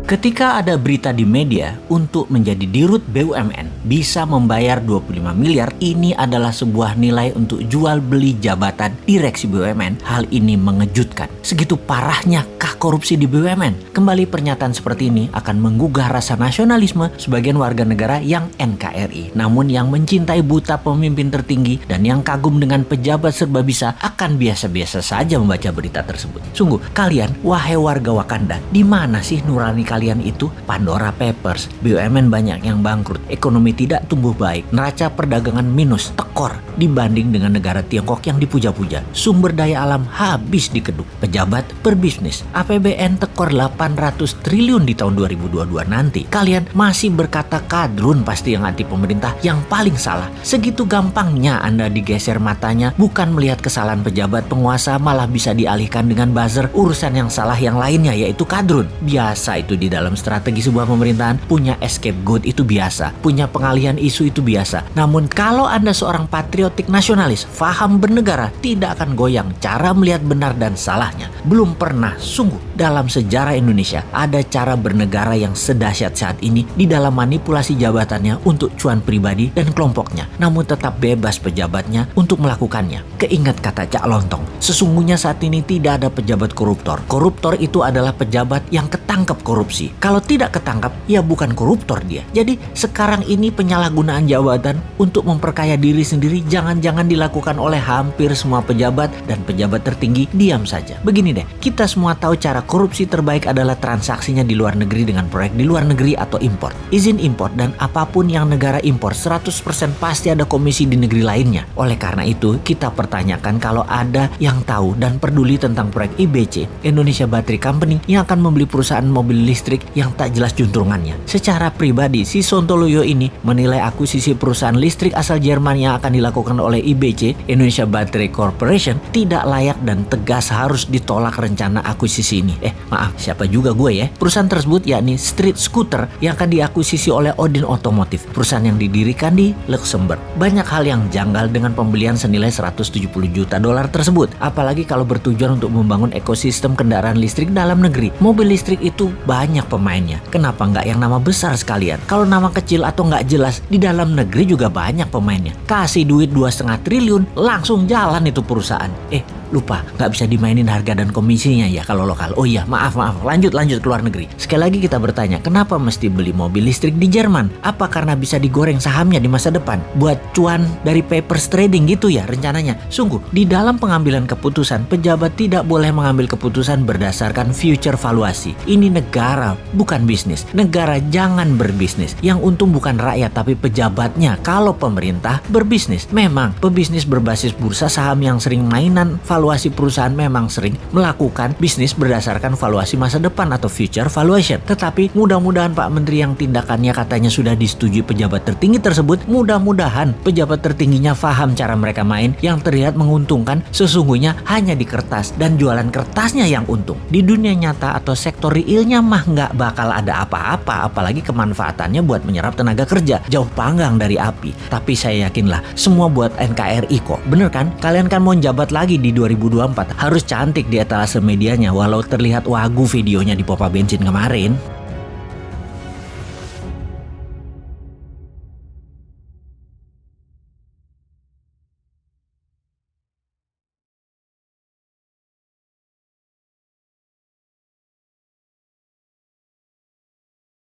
Ketika ada berita di media untuk menjadi dirut BUMN bisa membayar 25 miliar, ini adalah sebuah nilai untuk jual beli jabatan direksi BUMN. Hal ini mengejutkan. Segitu parahnya kah korupsi di BUMN? Kembali pernyataan seperti ini akan menggugah rasa nasionalisme sebagian warga negara yang NKRI. Namun yang mencintai buta pemimpin tertinggi dan yang kagum dengan pejabat serba bisa akan biasa-biasa saja membaca berita tersebut. Sungguh, kalian, wahai warga Wakanda, di mana sih nurani kalian itu? Pandora Papers, BUMN banyak yang bangkrut, ekonomi tidak tumbuh baik, neraca perdagangan minus, tekor dibanding dengan negara Tiongkok yang dipuja-puja. Sumber daya alam habis dikeduk, pejabat berbisnis, APBN tekor 800 triliun di tahun 2022 nanti. Kalian masih berkata kadrun pasti yang anti pemerintah yang paling salah. Segitu gampangnya Anda digeser matanya, bukan melihat kesalahan pejabat penguasa, malah bisa dialihkan dengan buzzer urusan yang salah yang lainnya, yaitu kadrun. Biasa itu di dalam strategi sebuah pemerintahan, punya scapegoat itu biasa, punya pengalihan isu itu biasa. Namun kalau Anda seorang patriotik nasionalis, faham bernegara, tidak akan goyang cara melihat benar dan salahnya. Belum pernah sungguh dalam sejarah Indonesia ada cara bernegara yang sedahsyat saat ini di dalam manipulasi jabatannya untuk cuan pribadi dan kelompoknya, namun tetap bebas pejabatnya untuk melakukannya. Keingat kata Cak Lontong, sesungguhnya saat ini tidak ada pejabat koruptor. Koruptor itu adalah pejabat yang ketangkep korupsi. Kalau tidak ketangkap, ya bukan koruptor dia. Jadi sekarang ini penyalahgunaan jabatan untuk memperkaya diri sendiri jangan-jangan dilakukan oleh hampir semua pejabat, dan pejabat tertinggi diam saja. Begini deh, kita semua tahu cara korupsi terbaik adalah transaksinya di luar negeri dengan proyek di luar negeri atau impor. Izin impor dan apapun yang negara impor 100% pasti ada komisi di negeri lainnya. Oleh karena itu, kita pertanyakan kalau ada yang tahu dan peduli tentang proyek IBC, Indonesia Battery Company, yang akan membeli perusahaan mobil listrik yang tak jelas juntrungannya. Secara pribadi, si Sontoloyo ini menilai akuisisi perusahaan listrik asal Jerman yang akan dilakukan oleh IBC, Indonesia Battery Corporation, tidak layak dan tegas harus ditolak rencana akuisisi ini. Maaf, siapa juga gue ya? Perusahaan tersebut yakni Street Scooter yang akan diakuisisi oleh Odin Automotive, perusahaan yang didirikan di Luxembourg. Banyak hal yang janggal dengan pembelian senilai 170 juta dolar tersebut, apalagi kalau bertujuan untuk membangun ekosistem kendaraan listrik dalam negeri. Mobil listrik itu banyak pemainnya. Kenapa nggak yang nama besar sekalian? Kalau nama kecil atau nggak jelas, di dalam negeri juga banyak pemainnya. Kasih duit 2,5 triliun, langsung jalan itu perusahaan. Lupa, nggak bisa dimainin harga dan komisinya ya kalau lokal. Oh iya, maaf, lanjut ke luar negeri. Sekali lagi kita bertanya, kenapa mesti beli mobil listrik di Jerman? Apa karena bisa digoreng sahamnya di masa depan? Buat cuan dari papers trading gitu ya rencananya? Sungguh, di dalam pengambilan keputusan, pejabat tidak boleh mengambil keputusan berdasarkan future valuasi. Ini negara, bukan bisnis. Negara jangan berbisnis. Yang untung bukan rakyat, tapi pejabatnya. Kalau pemerintah berbisnis, memang pebisnis berbasis bursa saham yang sering mainan valuasi perusahaan memang sering melakukan bisnis berdasarkan valuasi masa depan atau future valuation. Tetapi mudah-mudahan Pak Menteri yang tindakannya katanya sudah disetujui pejabat tertinggi tersebut, mudah-mudahan pejabat tertingginya paham cara mereka main yang terlihat menguntungkan sesungguhnya hanya di kertas dan jualan kertasnya yang untung. Di dunia nyata atau sektor realnya mah nggak bakal ada apa-apa, apalagi kemanfaatannya buat menyerap tenaga kerja. Jauh panggang dari api. Tapi saya yakinlah semua buat NKRI kok. Bener kan? Kalian kan mau jabat lagi di 2024, harus cantik di etalase medianya walau terlihat wagu videonya di pompa bensin kemarin.